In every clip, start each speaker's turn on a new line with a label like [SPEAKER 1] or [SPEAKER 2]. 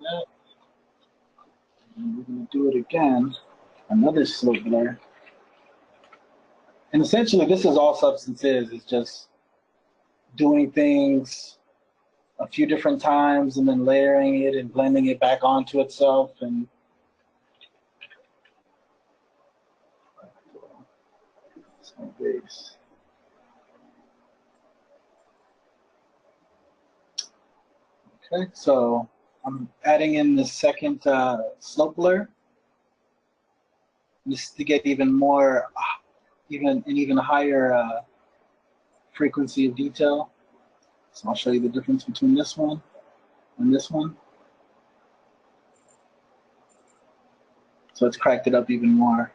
[SPEAKER 1] that. And we're going to do it again. Another slope blur. And essentially, this is all Substance is. It's just doing things a few different times and then layering it and blending it back onto itself. And base. Okay, so I'm adding in the second slope blur just to get even more, even higher frequency of detail. So I'll show you the difference between this one and this one. So it's cracked it up even more.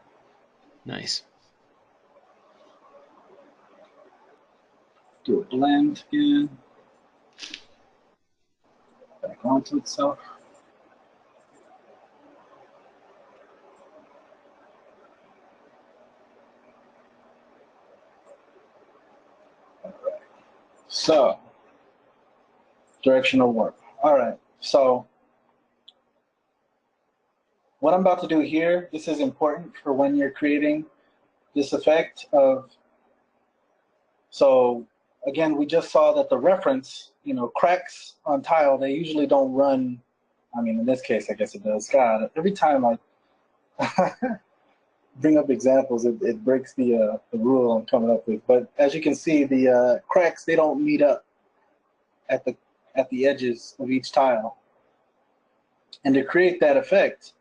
[SPEAKER 2] Nice.
[SPEAKER 1] Do a blend again. Back onto itself. All right. So, directional warp. All right. So, what I'm about to do here, this is important for when you're creating this effect of, so again, we just saw that the reference, cracks on tile, they usually don't run, I mean, in this case, I guess it does. God, every time I bring up examples, it breaks the rule I'm coming up with. But as you can see, the cracks, they don't meet up at the edges of each tile. And to create that effect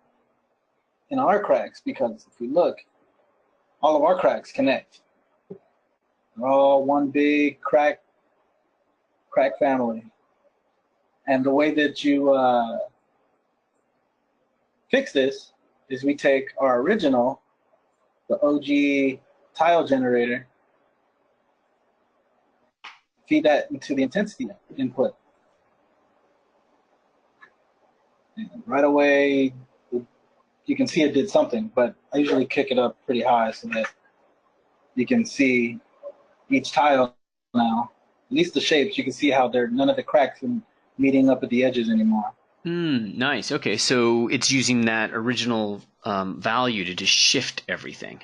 [SPEAKER 1] in our cracks, because if we look, all of our cracks connect. They're all one big crack family. And the way that you fix this is we take our original, the OG tile generator, feed that into the intensity input. And right away, you can see it did something, but I usually kick it up pretty high so that you can see each tile now, at least the shapes, you can see how none of the cracks are meeting up at the edges anymore.
[SPEAKER 2] Nice. Okay, so it's using that original value to just shift everything.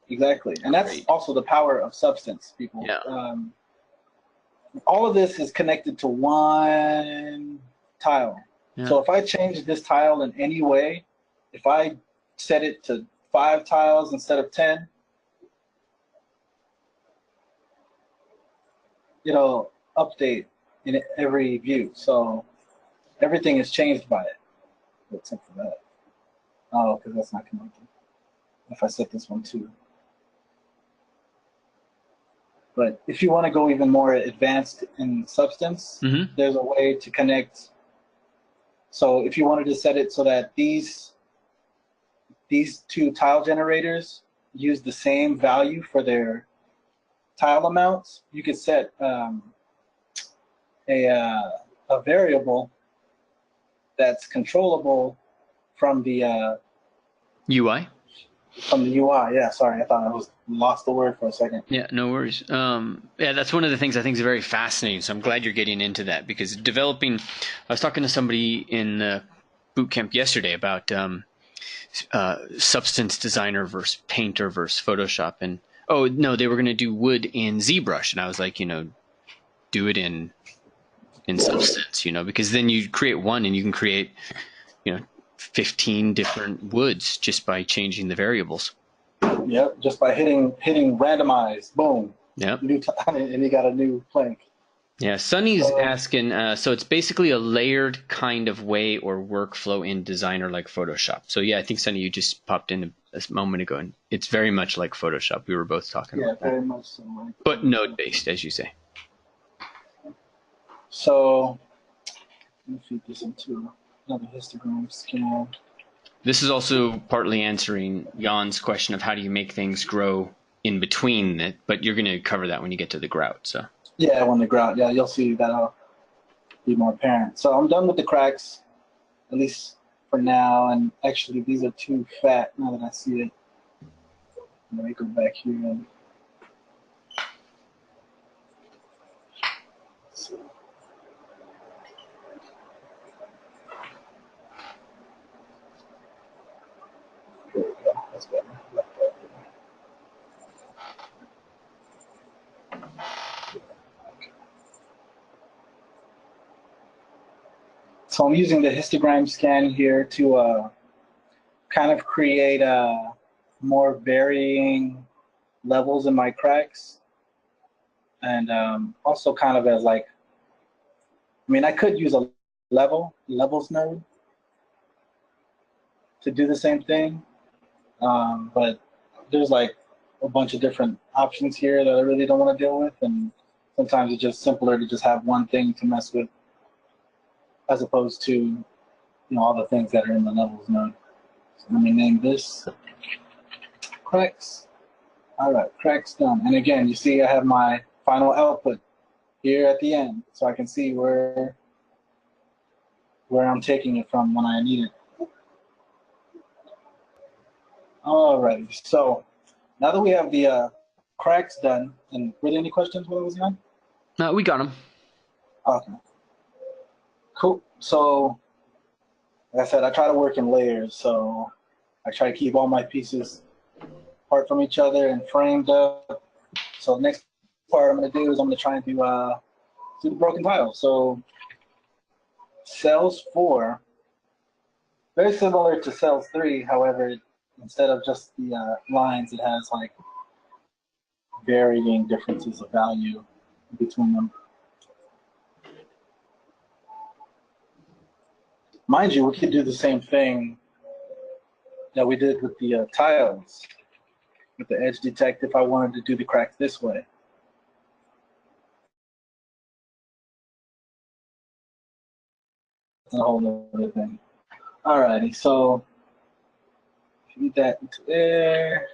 [SPEAKER 1] Exactly, and that's Great. Also the power of Substance, people.
[SPEAKER 2] Yeah.
[SPEAKER 1] All of this is connected to one tile. Yeah. So if I change this tile in any way, if I set it to 5 tiles instead of 10, it'll update in every view. So everything is changed by it, except for that. Oh, because that's not connected. If I set this one too. But if you want to go even more advanced in Substance, there's a way to connect. So if you wanted to set it so that these 2 tile generators use the same value for their tile amounts, you could set a variable that's controllable from the
[SPEAKER 2] UI.
[SPEAKER 1] From the UI, yeah. Sorry, I thought I lost the word for a second.
[SPEAKER 2] Yeah, no worries. Yeah, that's one of the things I think is very fascinating. So I'm glad you're getting into that, because developing. I was talking to somebody in the boot camp yesterday about Substance Designer versus Painter versus Photoshop, and oh no, they were going to do wood in ZBrush, and I was like, do it in Substance, because then you create one and you can create, 15 different woods just by changing the variables.
[SPEAKER 1] Yep, just by hitting randomize, boom.
[SPEAKER 2] Yep.
[SPEAKER 1] And you got a new plank.
[SPEAKER 2] Yeah, Sunny's asking, so it's basically a layered kind of way or workflow in Designer like Photoshop. So yeah, I think Sunny, you just popped in a moment ago, and it's very much like Photoshop. We were both talking about that.
[SPEAKER 1] Yeah, very much so.
[SPEAKER 2] But node-based, as you say.
[SPEAKER 1] So let me feed this into another histogram scan.
[SPEAKER 2] This is also partly answering Jan's question of how do you make things grow in between it, but you're going to cover that when you get to the grout. So
[SPEAKER 1] yeah, when the grout, yeah, you'll see that'll be more apparent. So I'm done with the cracks, at least for now. And actually, these are too fat now that I see it. Let me go back here and So I'm using the histogram scan here to kind of create more varying levels in my cracks, and also kind of as like, I mean, I could use a levels node to do the same thing, but there's like a bunch of different options here that I really don't want to deal with, and sometimes it's just simpler to just have one thing to mess with as opposed to all the things that are in the levels node. So let me name this cracks. All right, cracks done. And again, you see I have my final output here at the end, so I can see where I'm taking it from when I need it. All right, so now that we have the cracks done, and were there any questions while I was on?
[SPEAKER 2] No, we got them.
[SPEAKER 1] Okay, cool. So, like I said, I try to work in layers, so I try to keep all my pieces apart from each other and framed up. So the next part I'm going to do is I'm going to try and do the broken tile. So cells 4, very similar to cells 3, however, instead of just the lines, it has like varying differences of value between them. Mind you, we could do the same thing that we did with the tiles, with the edge detect, if I wanted to do the cracks this way. That's a whole other thing. Alrighty, so feed that into there.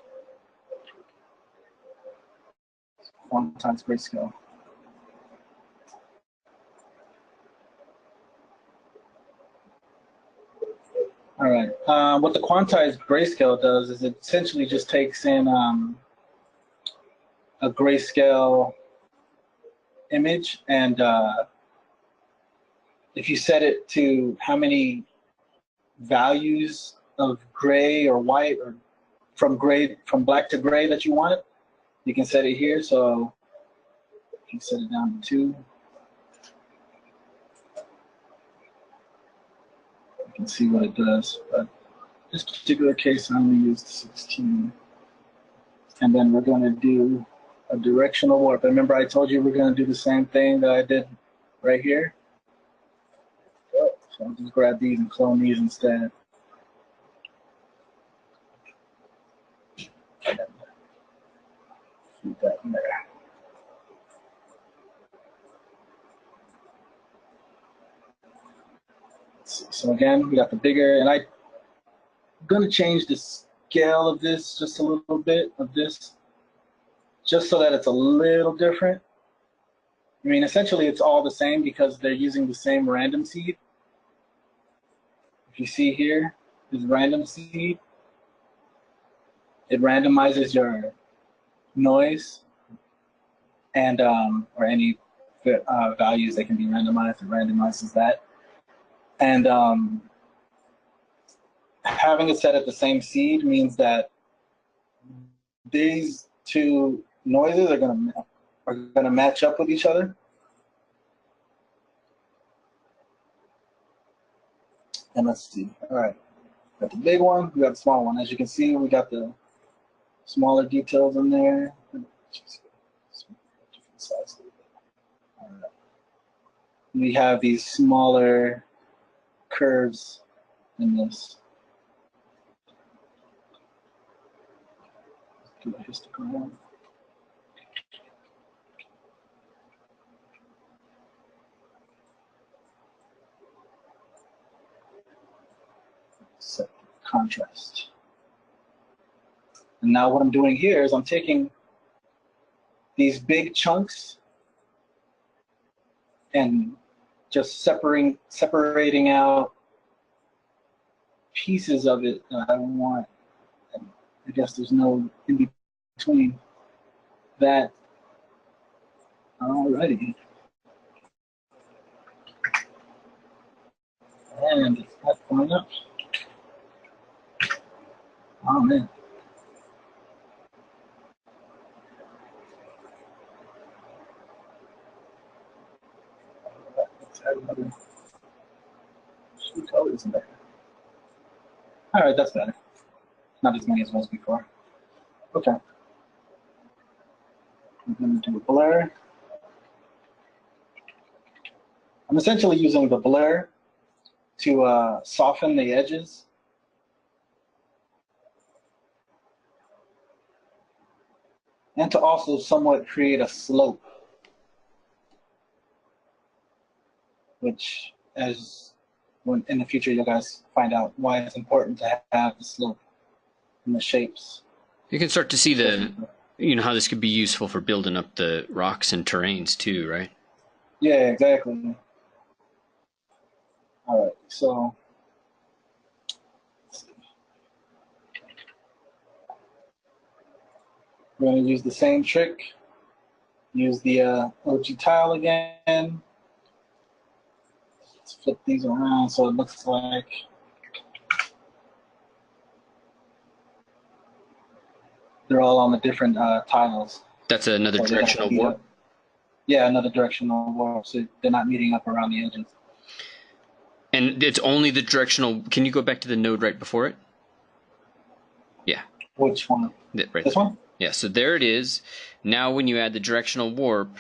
[SPEAKER 1] 1 times grayscale. All right. What the quantized grayscale does is it essentially just takes in a grayscale image, and if you set it to how many values of gray or white, or from black to gray that you want, you can set it here. So you can set it down to 2. You can see what it does. But in this particular case, I only used 16. And then we're going to do a directional warp. Remember I told you we're going to do the same thing that I did right here? So I'll just grab these and clone these instead. Keep that in there. So again, we got the bigger, and I'm going to change the scale of this just a little bit, just so that it's a little different. I mean, essentially it's all the same because they're using the same random seed. If you see here, this random seed, it randomizes your noise and or any values that can be randomized. It randomizes that, and having it set at the same seed means that these two noises are gonna match up with each other. And let's see. All right, got the big one, we got the small one. As you can see, we got the smaller details in there. We have these smaller curves in this. Do a histogram. Set contrast. And now what I'm doing here is I'm taking these big chunks and just separating out pieces of it that I want. And I guess there's no in between that. Alrighty. And it's not coming up. Oh man. Let's add another 2 colors in there. All right, that's better. Not as many as was before. Okay. I'm going to do a blur. I'm essentially using the blur to soften the edges. And to also somewhat create a slope, which when in the future you guys find out why it's important to have the slope in the shapes.
[SPEAKER 2] You can start to see how this could be useful for building up the rocks and terrains too, right?
[SPEAKER 1] Yeah, exactly. All right, so let's see. We're going to use the same trick. Use the OG tile again. Let's flip these around so it looks like they're all on the different tiles.
[SPEAKER 2] That's another directional warp?
[SPEAKER 1] Yeah, another directional warp, so they're not meeting up around the edges.
[SPEAKER 2] And it's only the directional... Can you go back to the node right before it? Yeah.
[SPEAKER 1] Which one?
[SPEAKER 2] Right
[SPEAKER 1] this one?
[SPEAKER 2] Yeah, so there it is. Now when you add the directional warp,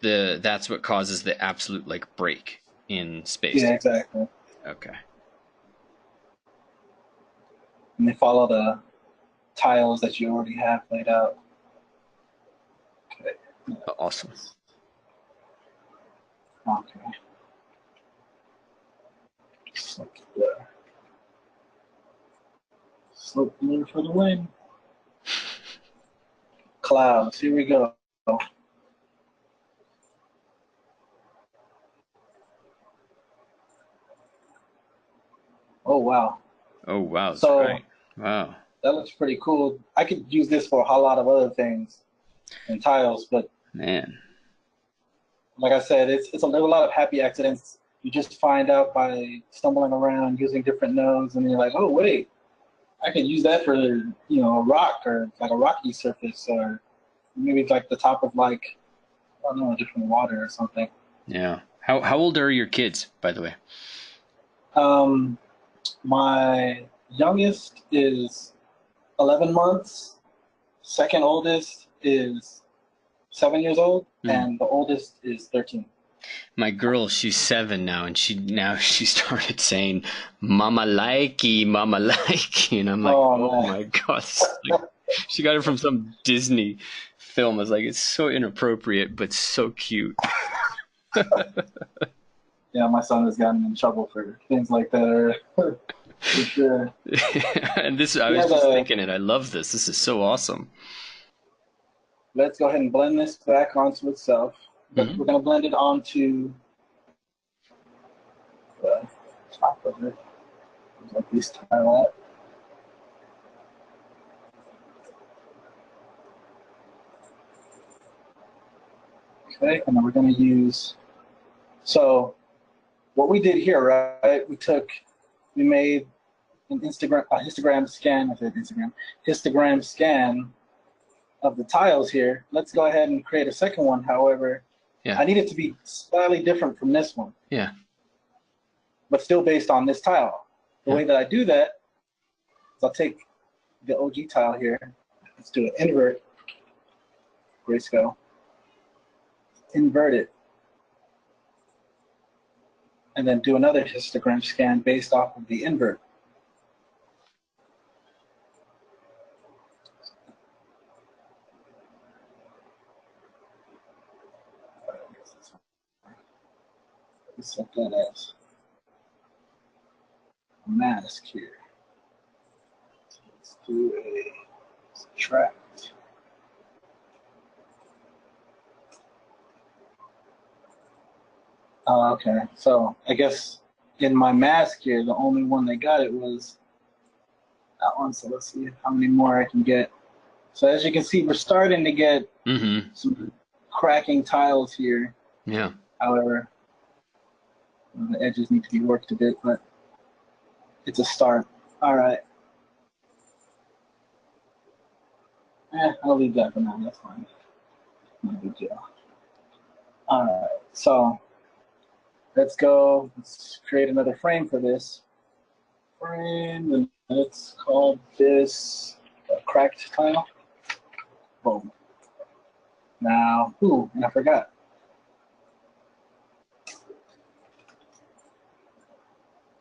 [SPEAKER 2] that's what causes the absolute break in space.
[SPEAKER 1] Yeah, exactly.
[SPEAKER 2] Okay.
[SPEAKER 1] And they follow the tiles that you already have laid out. Okay.
[SPEAKER 2] Awesome.
[SPEAKER 1] Okay. Slope blur. Slope blur for the win. Clouds, here we go. Oh, wow.
[SPEAKER 2] Oh, wow.
[SPEAKER 1] So,
[SPEAKER 2] right. Wow.
[SPEAKER 1] That looks pretty cool. I could use this for a whole lot of other things and tiles, but
[SPEAKER 2] man,
[SPEAKER 1] like I said, there's a lot of happy accidents. You just find out by stumbling around using different nodes, and you're like, oh, wait, I could use that for, a rock or like a rocky surface, or maybe like the top of I don't know, a different water or something.
[SPEAKER 2] Yeah. How old are your kids, by the way?
[SPEAKER 1] My youngest is 11 months. Second oldest is 7 years old, and the oldest is 13.
[SPEAKER 2] My girl, she's 7 now, and she started saying "Mama likey, Mama likey," and I'm like, oh my god, she got it from some Disney film. I was like, it's so inappropriate, but so cute.
[SPEAKER 1] Yeah, my son has gotten in trouble for things like that. For sure.
[SPEAKER 2] And I was just thinking it. I love this. This is so awesome.
[SPEAKER 1] Let's go ahead and blend this back onto itself. But we're going to blend it onto the top of it. Like this tile up. Okay, and then we're going to use. So, what we did here, right? We made an histogram scan of the tiles here. Let's go ahead and create a second one. However, I need it to be slightly different from this one.
[SPEAKER 2] Yeah.
[SPEAKER 1] But still based on this tile. The way that I do that is I'll take the OG tile here. Let's do an invert. Grayscale. Invert it. And then do another histogram scan based off of the invert. Let's set that as a mask here. So let's do a subtract. Okay, so I guess in my mask here, the only one that got it was that one. So let's see how many more I can get. So as you can see, we're starting to get some cracking tiles here.
[SPEAKER 2] Yeah.
[SPEAKER 1] However, the edges need to be worked a bit, but it's a start. All right. I'll leave that for now. That's fine. No big deal. All right. So let's go. Let's create another frame for this. Frame, and let's call this a cracked tile. Boom. Now, ooh, and I forgot.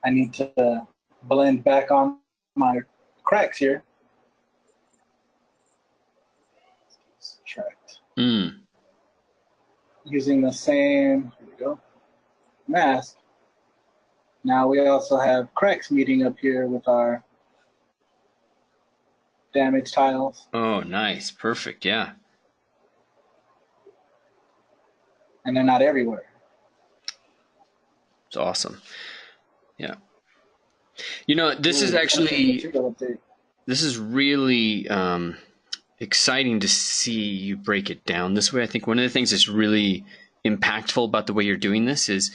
[SPEAKER 1] I need to blend back on my cracks here. Subtract. Using the same, here we go, mask. Now we also have cracks meeting up here with our damaged tiles.
[SPEAKER 2] Oh, nice. Perfect. Yeah.
[SPEAKER 1] And they're not everywhere.
[SPEAKER 2] It's awesome. Yeah. You know, this is actually, this is really exciting to see you break it down this way. I think one of the things that's really impactful about the way you're doing this is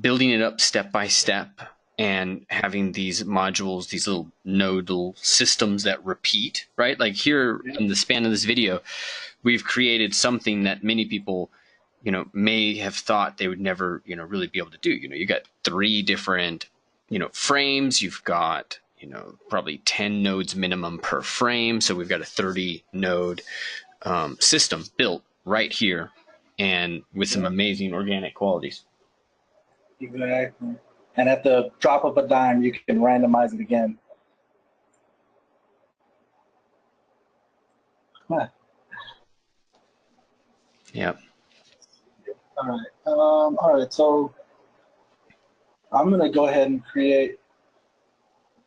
[SPEAKER 2] building it up step by step and having these modules, these little nodal systems that repeat, right? Like here in the span of this video, we've created something that many people, you know, may have thought they would never, you know, really be able to do. You know, you got 3 different, you know, frames. You've got, you know, probably 10 nodes minimum per frame. So we've got a 30 node system built right here and with some amazing organic qualities.
[SPEAKER 1] Exactly. And at the drop of a dime, you can randomize it again. Huh.
[SPEAKER 2] Yep.
[SPEAKER 1] All right. So I'm gonna go ahead and create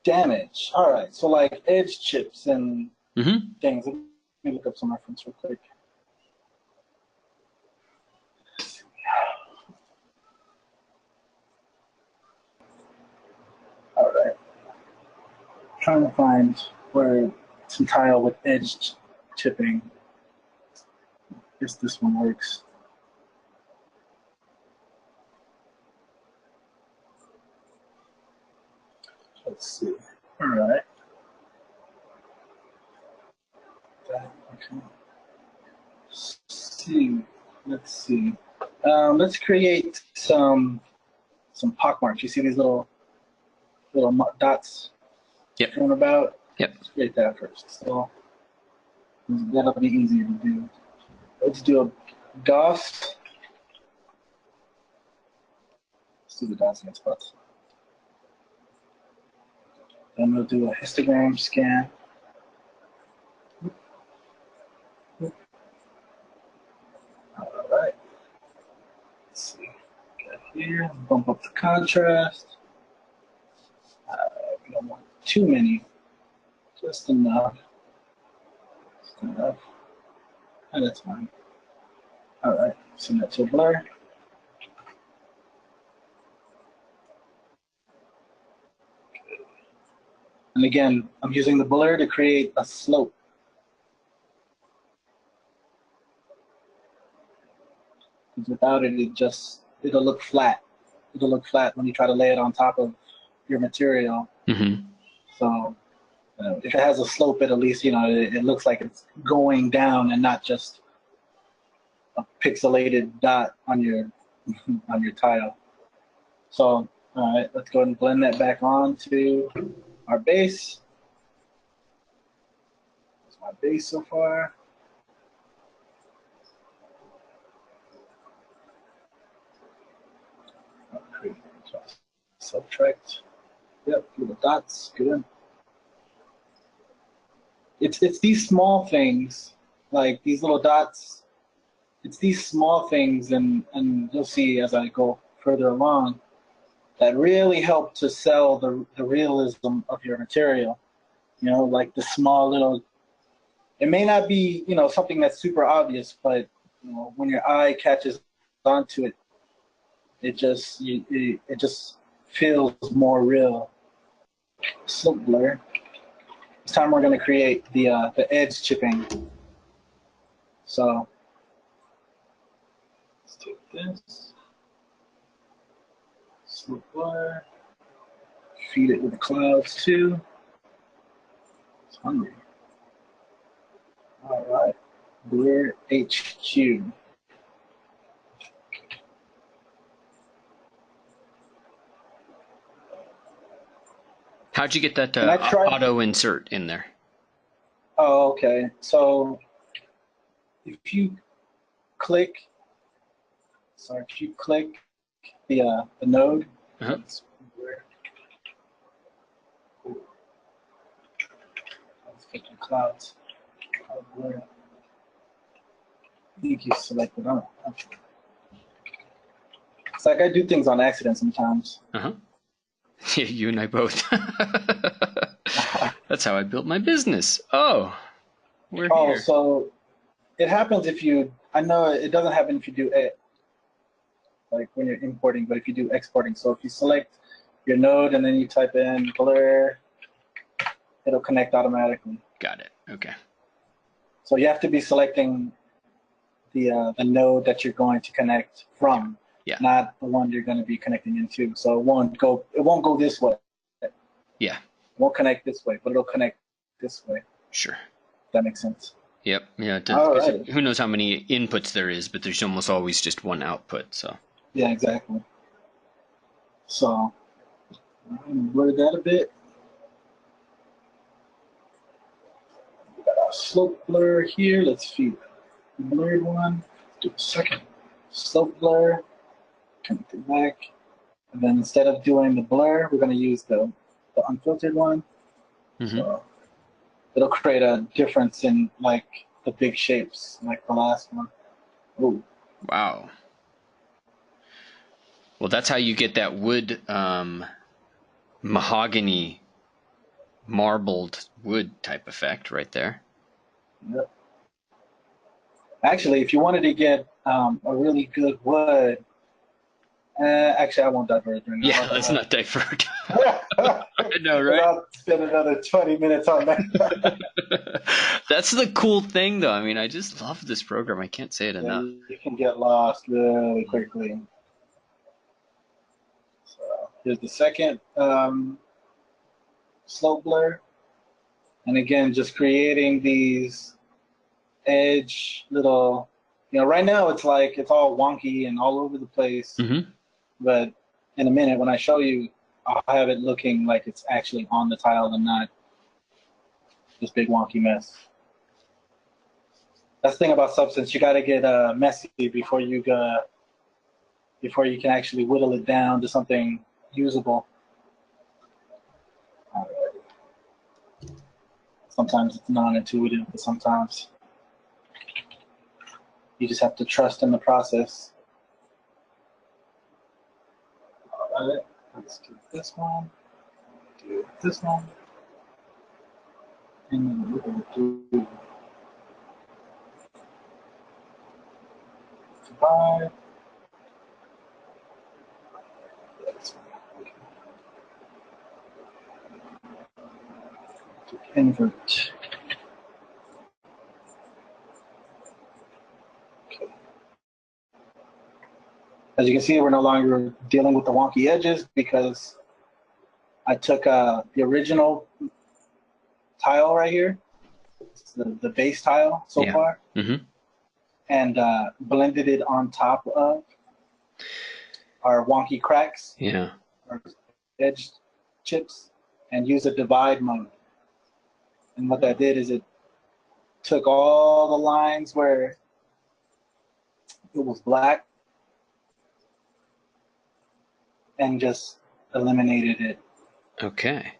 [SPEAKER 1] damage. All right. So like edge chips and things. Let me look up some reference real quick. All right. Trying to find where some tile with edge chipping. I guess this one works. Let's see. All right. Okay. Let's see. Let's create some pockmarks. You see these little dots?
[SPEAKER 2] Yep.
[SPEAKER 1] Going about?
[SPEAKER 2] Yep.
[SPEAKER 1] Let's create that first. So that'll be easier to do. Let's do a DOS. Let's do the dots against spots. Then we'll do a histogram scan. All right. Let's see. Got here. Bump up the contrast. We don't want too many. Just enough. Just enough. And that's fine. All right. Send that to a blur. And again, I'm using the blur to create a slope. Because without it, it'll look flat. It'll look flat when you try to lay it on top of your material. So if it has a slope, at least, you know, it looks like it's going down and not just a pixelated dot on your on your tile. So all right, let's go ahead and blend that back onto our base. That's my base so far. Subtract. Yep, little dots. Good. It's these small things, like these little dots. It's these small things, and you'll see as I go further along, that really help to sell the realism of your material. You know, like the small little. It may not be, you know, something that's super obvious, but you know, when your eye catches onto it, it just feels more real. Slope blur. This time we're going to create the edge chipping. So let's take this. Slope blur. Feed it with the clouds too. It's hungry. All right. Blur HQ.
[SPEAKER 2] How'd you get that
[SPEAKER 1] And I tried.
[SPEAKER 2] auto insert in there?
[SPEAKER 1] Oh, okay. So if you click, sorry, if you click the node,
[SPEAKER 2] Uh-huh.
[SPEAKER 1] let's get the clouds. I think you selected on. It's like I do things on accident sometimes.
[SPEAKER 2] Uh-huh. Yeah, you and I both. That's how I built my business. Oh, we're
[SPEAKER 1] Oh,
[SPEAKER 2] here.
[SPEAKER 1] so it happens if you. I know it doesn't happen if you do it, like when you're importing, but if you do exporting. So if you select your node and then you type in blur, it'll connect automatically.
[SPEAKER 2] Got it. Okay.
[SPEAKER 1] So you have to be selecting the node that you're going to connect from,
[SPEAKER 2] Yeah.
[SPEAKER 1] not the one you're going to be connecting into. So it won't go this way.
[SPEAKER 2] Yeah.
[SPEAKER 1] It won't connect this way, but it'll connect this way.
[SPEAKER 2] Sure.
[SPEAKER 1] If that makes sense.
[SPEAKER 2] Yep. Yeah, it does.
[SPEAKER 1] All right.
[SPEAKER 2] Who knows how many inputs there is, but there's almost always just one output. So.
[SPEAKER 1] Yeah, exactly. So I'm going to blur that a bit. We got our slope blur here. Let's feed the blurred one. Do a second slope blur. Connect it back. And then instead of doing the blur, we're going to use the unfiltered one.
[SPEAKER 2] Mm-hmm.
[SPEAKER 1] So it'll create a difference in like the big shapes, like the last one. Ooh.
[SPEAKER 2] Wow. Well, that's how you get that wood, mahogany, marbled wood type effect right there.
[SPEAKER 1] Yep. Actually, if you wanted to get a really good wood, actually, I won't divert right now.
[SPEAKER 2] Yeah, let's not divert. I know, right?
[SPEAKER 1] I'll spend another 20 minutes on that.
[SPEAKER 2] That's the cool thing, though. I mean, I just love this program. I can't say it enough.
[SPEAKER 1] You can get lost really quickly. So here's the second slope blur. And again, just creating these edge little, right now it's like it's all wonky and all over the place.
[SPEAKER 2] Mm-hmm.
[SPEAKER 1] But in a minute, when I show you, I'll have it looking like it's actually on the tile and not this big wonky mess. That's the thing about Substance. You got to get messy before you can actually whittle it down to something usable. Sometimes it's non-intuitive, but sometimes you just have to trust in the process. All right, let's do this one, do this one, and then we're going to do 5. Invert. Okay. As you can see, we're no longer dealing with the wonky edges because I took the original tile right here, the base tile so far,
[SPEAKER 2] Mm-hmm.
[SPEAKER 1] and blended it on top of our wonky cracks,
[SPEAKER 2] Yeah.
[SPEAKER 1] our edge chips, and used a divide mode. And what that did is it took all the lines where it was black and just eliminated it.
[SPEAKER 2] Okay.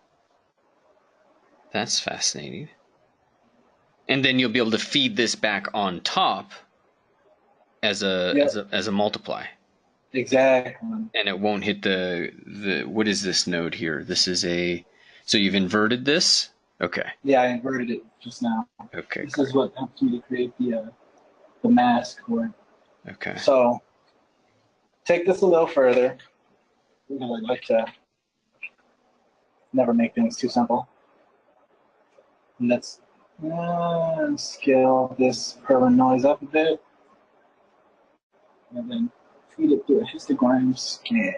[SPEAKER 2] That's fascinating. And then you'll be able to feed this back on top as a multiply.
[SPEAKER 1] Exactly.
[SPEAKER 2] And it won't hit the what is this node here? This is so you've inverted this? Okay.
[SPEAKER 1] Yeah, I inverted it just now.
[SPEAKER 2] Okay.
[SPEAKER 1] This is what helped me to create the mask for it.
[SPEAKER 2] Okay.
[SPEAKER 1] So take this a little further. I like to never make things too simple. And let's scale this Perlin noise up a bit. And then feed it through a histogram scan.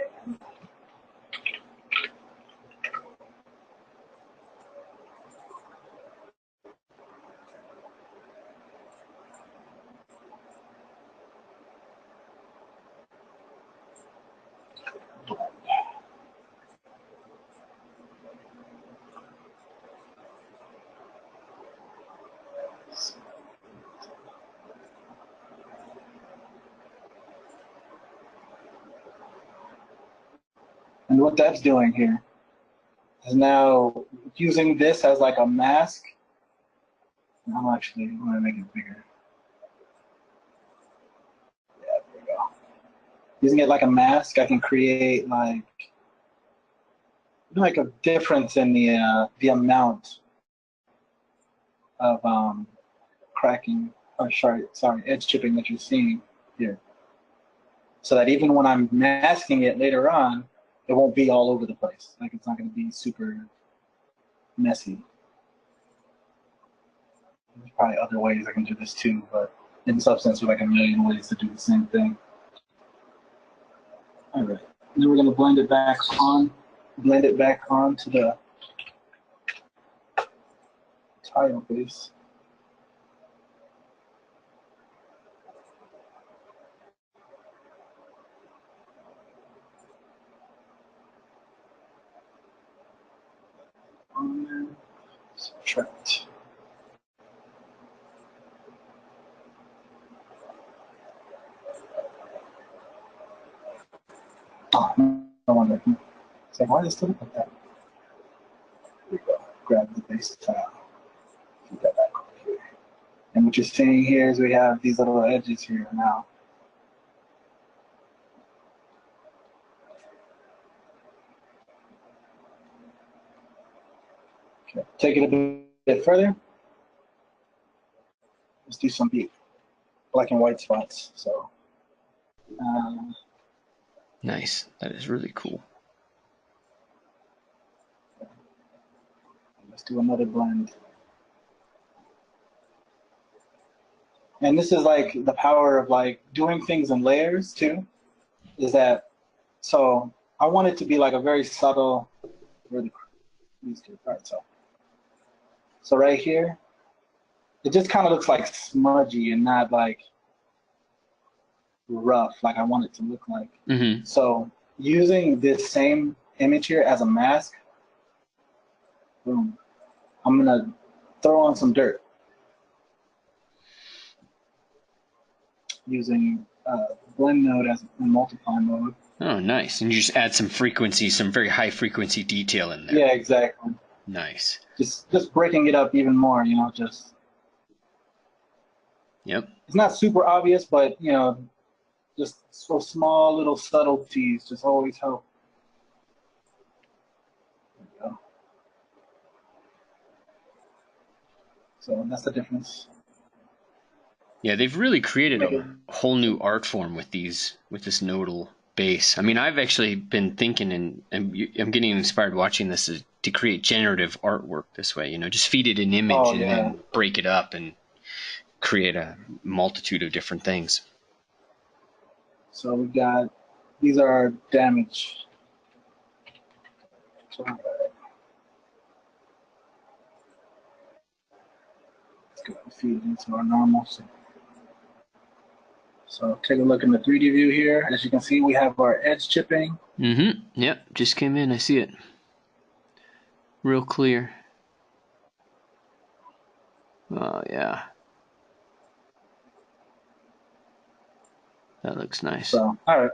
[SPEAKER 1] And what that's doing here is now using this as like a mask. I'm actually going to make it bigger. Yeah, there we go. Using it like a mask, I can create like a difference in the amount of cracking, or sorry, edge chipping that you're seeing here. So that even when I'm masking it later on, it won't be all over the place. Like it's not going to be super messy. There's probably other ways I can do this too, but in Substance, there's like a million ways to do the same thing. All right, then we're going to blend it back on to the tile base. Subtract. Oh, no wonder. It's like, why does it look like that? Here we go. Grab the base tile. Put that back over here. And what you're seeing here is we have these little edges here now. Okay. Take it a bit further. Let's do some black and white spots. So.
[SPEAKER 2] Nice. That is really cool.
[SPEAKER 1] Let's do another blend. And this is like the power of like doing things in layers too, is that, so I want it to be like a very subtle, these two parts. So right here, it just kind of looks like smudgy and not like rough, like I want it to look like.
[SPEAKER 2] Mm-hmm.
[SPEAKER 1] So using this same image here as a mask, boom, I'm gonna throw on some dirt using blend node as a multiply mode.
[SPEAKER 2] Oh, nice. And you just add some frequency, some very high frequency detail in there.
[SPEAKER 1] Yeah, exactly.
[SPEAKER 2] Nice.
[SPEAKER 1] Just breaking it up even more, you know, just.
[SPEAKER 2] Yep.
[SPEAKER 1] It's not super obvious, but you know, just so small little subtleties just always help. There we go. So that's the difference.
[SPEAKER 2] Yeah, they've really created a whole new art form with this nodal base. I mean, I've actually been thinking, and I'm getting inspired watching this, to create generative artwork this way. You know, just feed it an image and then break it up and create a multitude of different things.
[SPEAKER 1] So we got, these are our damage. Let's go and feed it into our normal. So take a look in the 3D view here. As you can see, we have our edge chipping.
[SPEAKER 2] Mm-hmm. Yep, just came in. I see it. Real clear. Oh, yeah. That looks nice.
[SPEAKER 1] So, all right.